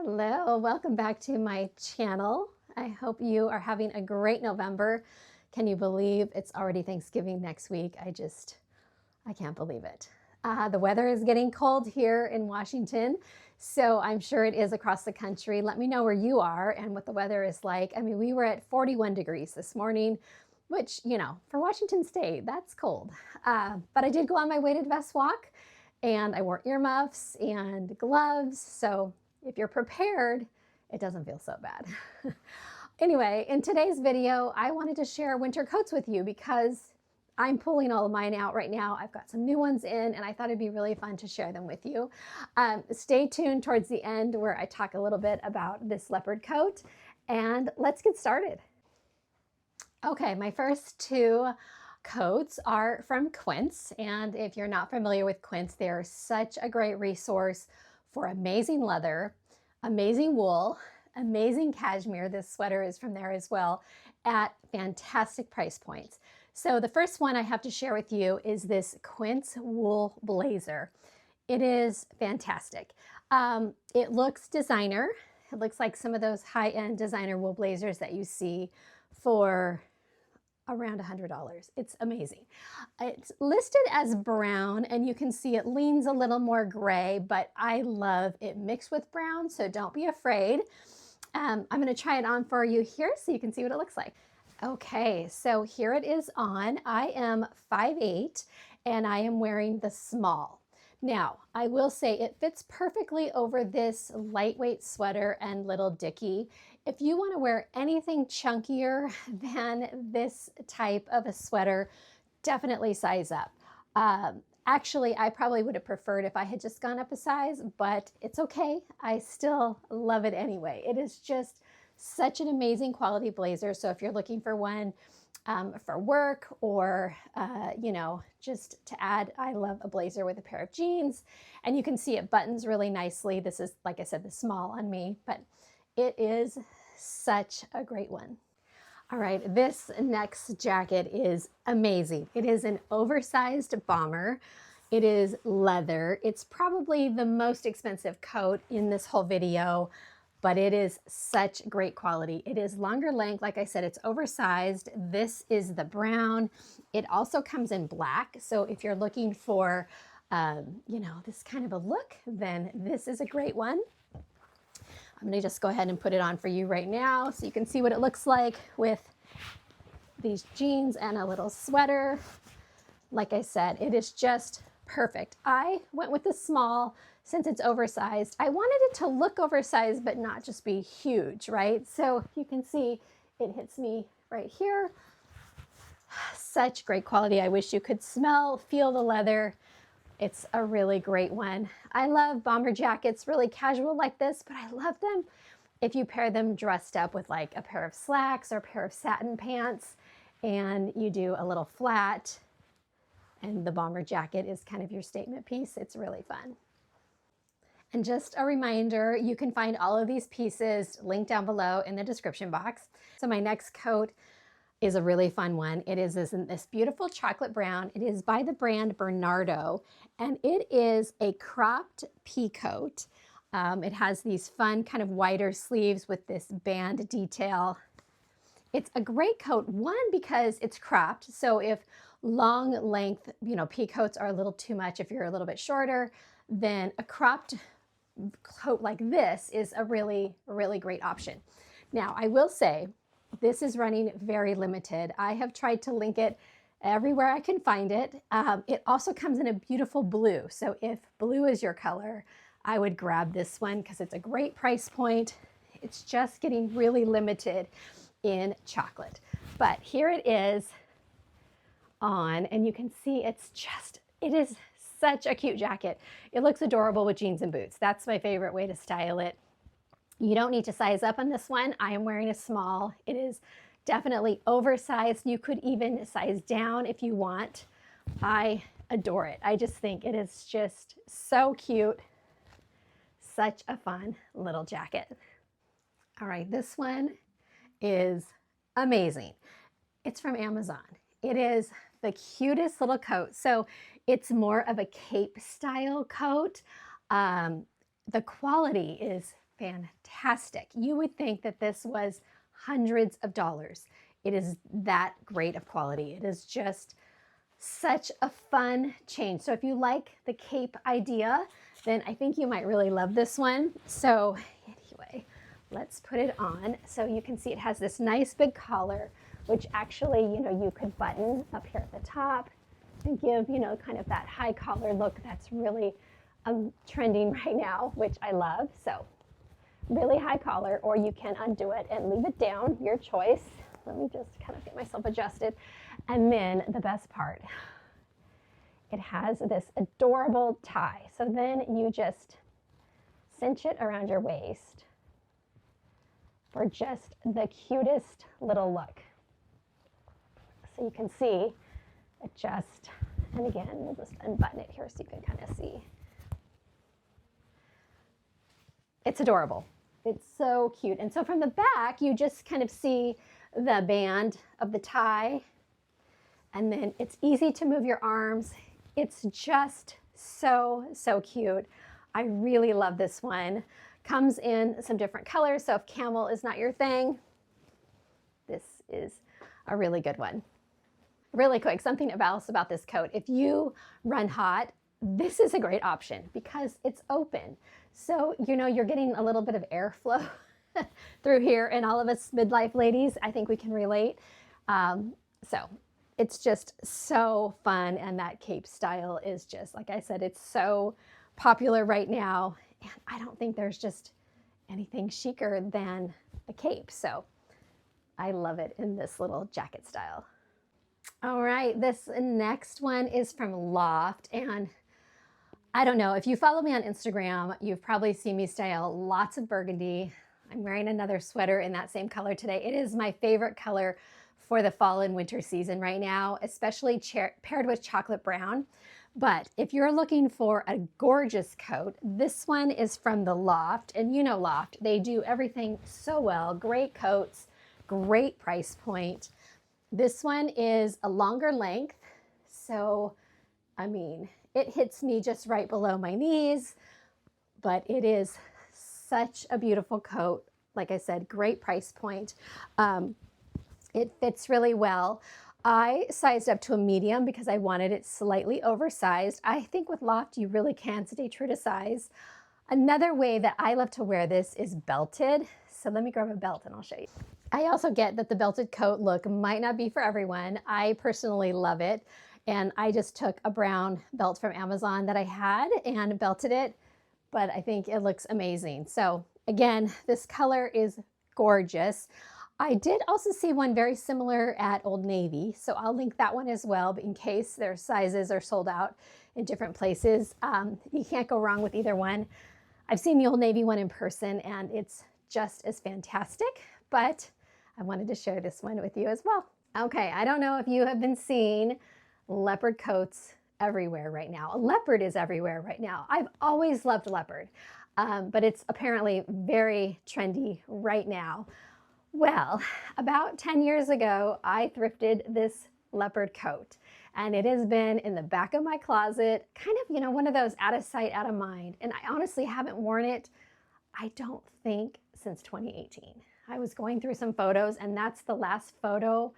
Hello, welcome back to my channel. I hope you are having a great November. Can you believe it's already Thanksgiving next week? I can't believe it. The weather is getting cold here in Washington, so I'm sure it is across the country. Let me know where you are and what the weather is like. I mean, we were at 41 degrees this morning, which, for Washington State, that's cold. But I did go on my weighted vest walk, and I wore earmuffs and gloves, so if you're prepared, it doesn't feel so bad. Anyway, in today's video, I wanted to share winter coats with you because I'm pulling all of mine out right now. I've got some new ones in, and I thought it'd be really fun to share them with you. Stay tuned towards the end where I talk a little bit about this leopard coat, and let's get started. Okay, my first two coats are from Quince, and if you're not familiar with Quince, they're such a great resource for amazing leather, amazing wool, amazing cashmere. This sweater is from there as well, at fantastic price points. So the first one I have to share with you is this Quince wool blazer. It is fantastic. It looks designer. It looks like some of those high-end designer wool blazers that you see for around $100. It's amazing. It's listed as brown, and you can see it leans a little more gray, but I love it mixed with brown, so don't be afraid. I'm going to try it on for you here so you can see what it looks like. Okay, so here it is on. I am 5'8", and I am wearing the small. Now, I will say it fits perfectly over this lightweight sweater and little dickie. If you want to wear anything chunkier than this type of a sweater, definitely size up. Actually, I probably would have preferred if I had just gone up a size, but it's okay. I still love it anyway. It is just such an amazing quality blazer. So if you're looking for one for work or, just to add, I love a blazer with a pair of jeans, and you can see it buttons really nicely. This is, like I said, the small on me, but it is such a great one. All right, this next jacket is amazing. It is an oversized bomber. It is leather. It's probably the most expensive coat in this whole video, but it is such great quality. It is longer length. Like I said, it's oversized. This is the brown. It also comes in black. So if you're looking for, this kind of a look, then this is a great one. I'm gonna just go ahead and put it on for you right now so you can see what it looks like with these jeans and a little sweater. Like I said, it is just perfect. I went with the small since it's oversized. I wanted it to look oversized, but not just be huge, right? So you can see it hits me right here. Such great quality. I wish you could feel the leather. It's a really great one. I love bomber jackets, really casual like this, but I love them if you pair them dressed up with like a pair of slacks or a pair of satin pants, and you do a little flat, and the bomber jacket is kind of your statement piece. It's really fun. And just a reminder, you can find all of these pieces linked down below in the description box. So my next coat is a really fun one. It is this beautiful chocolate brown. It is by the brand Bernardo, and it is a cropped pea coat. It has these fun kind of wider sleeves with this band detail. It's a great coat, one, because it's cropped. So if long length, pea coats are a little too much, if you're a little bit shorter, then a cropped coat like this is a really, really great option. Now, I will say, this is running very limited. I have tried to link it everywhere I can find it. It also comes in a beautiful blue. So if blue is your color, I would grab this one because it's a great price point. It's just getting really limited in chocolate. But here it is on, and you can see it is such a cute jacket. It looks adorable with jeans and boots. That's my favorite way to style it. You don't need to size up on this one. I am wearing a small. It is definitely oversized. You could even size down if you want. I adore it. I just think it is just so cute. Such a fun little jacket. All right, this one is amazing. It's from Amazon. It is the cutest little coat. So it's more of a cape style coat. The quality is fantastic. You would think that this was hundreds of dollars. It is that great of quality. It is just such a fun change. So if you like the cape idea, then I think you might really love this one. So anyway, let's put it on. So you can see it has this nice big collar, which actually, you could button up here at the top and give, kind of that high collar look that's really trending right now, which I love. So really high collar, or you can undo it and leave it down, your choice. Let me just kind of get myself adjusted. And then the best part, it has this adorable tie. So then you just cinch it around your waist for just the cutest little look. So you can see it just, and again, we'll just unbutton it here so you can kind of see. It's adorable. It's so cute. And so from the back, you just kind of see the band of the tie, and then it's easy to move your arms. It's just so, so cute. I really love this one. Comes in some different colors, so if camel is not your thing, this is a really good one. Really quick, something else about this coat. If you run hot, this is a great option because it's open. So, you're getting a little bit of airflow through here, and all of us midlife ladies, I think we can relate. So it's just so fun, and that cape style is just, like I said, it's so popular right now, and I don't think there's just anything chicer than a cape. So I love it in this little jacket style. All right, this next one is from Loft, and I don't know, if you follow me on Instagram, you've probably seen me style lots of burgundy. I'm wearing another sweater in that same color today. It is my favorite color for the fall and winter season right now, especially paired with chocolate brown. But if you're looking for a gorgeous coat, this one is from the Loft, and Loft, they do everything so well. Great coats, great price point. This one is a longer length, so I mean, it hits me just right below my knees, but it is such a beautiful coat. Like I said, great price point. It fits really well. I sized up to a medium because I wanted it slightly oversized. I think with Loft, you really can stay true to size. Another way that I love to wear this is belted. So let me grab a belt and I'll show you. I also get that the belted coat look might not be for everyone. I personally love it. And I just took a brown belt from Amazon that I had and belted it, but I think it looks amazing. So again, this color is gorgeous. I did also see one very similar at Old Navy, so I'll link that one as well, but in case their sizes are sold out in different places. You can't go wrong with either one. I've seen the Old Navy one in person and it's just as fantastic, but I wanted to share this one with you as well. Okay, I don't know if you have been seeing leopard coats everywhere right now. Leopard is everywhere right now. I've always loved leopard, but it's apparently very trendy right now. Well, about 10 years ago, I thrifted this leopard coat, and it has been in the back of my closet, kind of, one of those out of sight, out of mind. And I honestly haven't worn it, I don't think, since 2018. I was going through some photos, and that's the last photo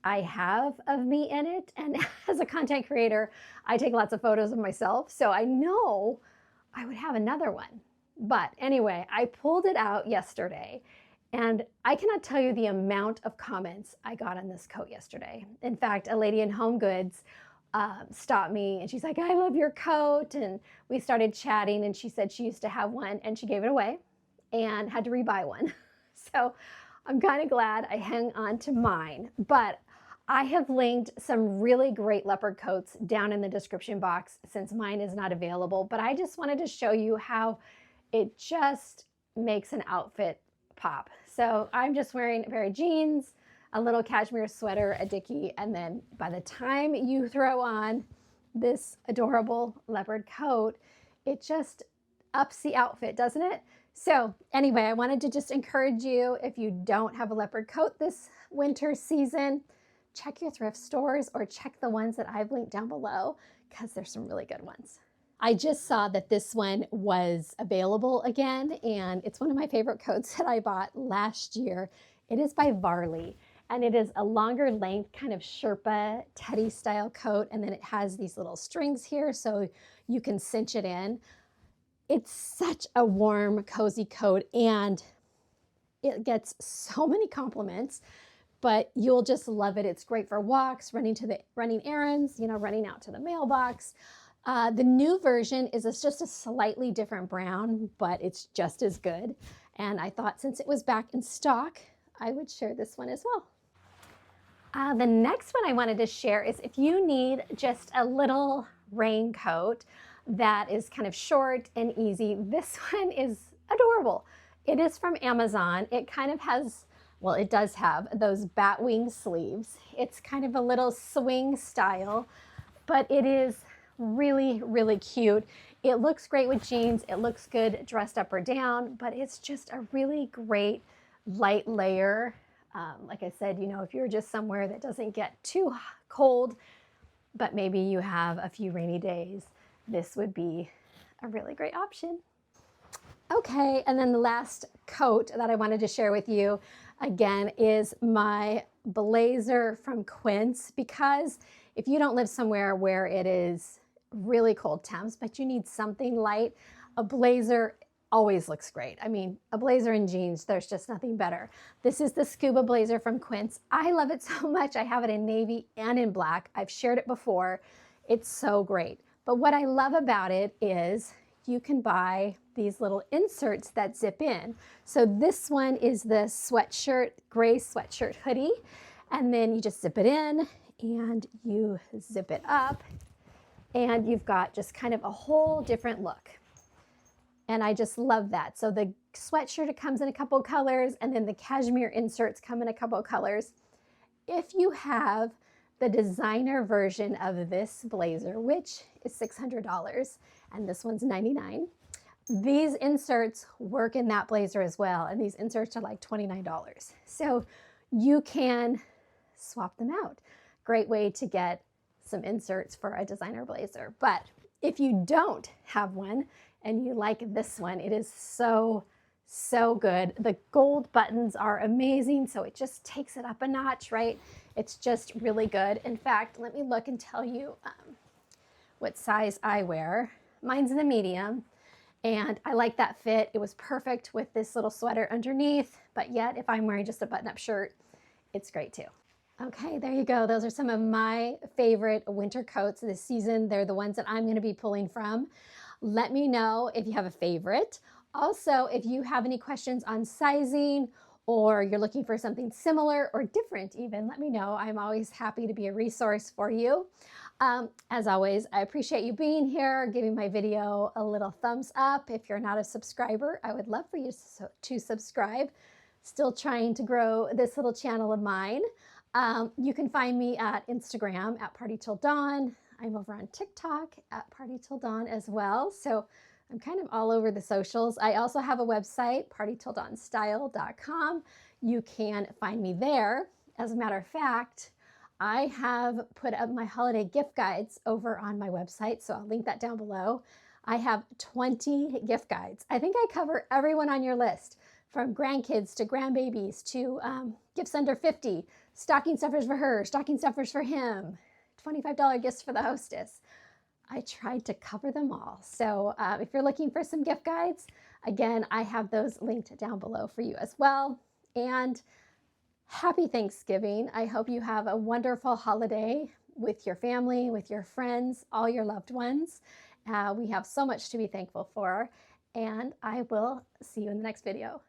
I have of me in it. And as a content creator, I take lots of photos of myself, so I know I would have another one. But anyway, I pulled it out yesterday, and I cannot tell you the amount of comments I got on this coat yesterday. In fact, a lady in Home Goods stopped me and she's like, I love your coat. And we started chatting, and she said she used to have one and she gave it away and had to rebuy one. So I'm kind of glad I hang on to mine. But I have linked some really great leopard coats down in the description box since mine is not available. But I just wanted to show you how it just makes an outfit pop. So I'm just wearing a pair of jeans, a little cashmere sweater, a dickie, and then by the time you throw on this adorable leopard coat, it just ups the outfit, doesn't it? So anyway, I wanted to just encourage you, if you don't have a leopard coat this winter season, check your thrift stores or check the ones that I've linked down below because there's some really good ones. I just saw that this one was available again, and it's one of my favorite coats that I bought last year. It is by Varley, and it is a longer length kind of Sherpa teddy style coat, and then it has these little strings here so you can cinch it in. It's such a warm, cozy coat, and it gets so many compliments, but you'll just love it. It's great for walks, running errands, running out to the mailbox. The new version is just a slightly different brown, but it's just as good. And I thought since it was back in stock, I would share this one as well. The next one I wanted to share is if you need just a little raincoat that is kind of short and easy, this one is adorable. It is from Amazon. It kind of has, well, it does have those bat wing sleeves. It's kind of a little swing style, but it is really, really cute. It looks great with jeans. It looks good dressed up or down, but it's just a really great light layer. Like I said, if you're just somewhere that doesn't get too cold, but maybe you have a few rainy days, this would be a really great option. Okay, and then the last coat that I wanted to share with you, again, is my blazer from Quince, because if you don't live somewhere where it is really cold temps, but you need something light, a blazer always looks great. I mean, a blazer and jeans, there's just nothing better. This is the scuba blazer from Quince. I love it so much. I have it in navy and in black. I've shared it before. It's so great. But what I love about it is you can buy these little inserts that zip in. So this one is the sweatshirt, gray sweatshirt hoodie. And then you just zip it in and you zip it up. And you've got just kind of a whole different look. And I just love that. So the sweatshirt, it comes in a couple colors, and then the cashmere inserts come in a couple colors. If you have the designer version of this blazer, which is $600, and this one's $99, these inserts work in that blazer as well. And these inserts are like $29. So you can swap them out. Great way to get some inserts for a designer blazer. But if you don't have one and you like this one, it is so, so good. The gold buttons are amazing, so it just takes it up a notch, right? It's just really good. In fact, let me look and tell you what size I wear. Mine's in the medium, and I like that fit. It was perfect with this little sweater underneath, but yet if I'm wearing just a button-up shirt, it's great too. Okay, there you go. Those are some of my favorite winter coats this season. They're the ones that I'm going to be pulling from. Let me know if you have a favorite. Also, if you have any questions on sizing, or you're looking for something similar or different even, let me know. I'm always happy to be a resource for you. As always, I appreciate you being here, giving my video a little thumbs up. If you're not a subscriber, I would love for you to subscribe. Still trying to grow this little channel of mine. You can find me at Instagram at Party Till Dawn. I'm over on TikTok at Party Till Dawn as well. So I'm kind of all over the socials. I also have a website, partytilldawnstyle.com. You can find me there. As a matter of fact, I have put up my holiday gift guides over on my website, so I'll link that down below. I have 20 gift guides. I think I cover everyone on your list, from grandkids to grandbabies to gifts under 50, stocking stuffers for her, stocking stuffers for him, $25 gifts for the hostess. I tried to cover them all. So if you're looking for some gift guides, again, I have those linked down below for you as well. And happy Thanksgiving. I hope you have a wonderful holiday with your family, with your friends, all your loved ones. We have so much to be thankful for, and I will see you in the next video.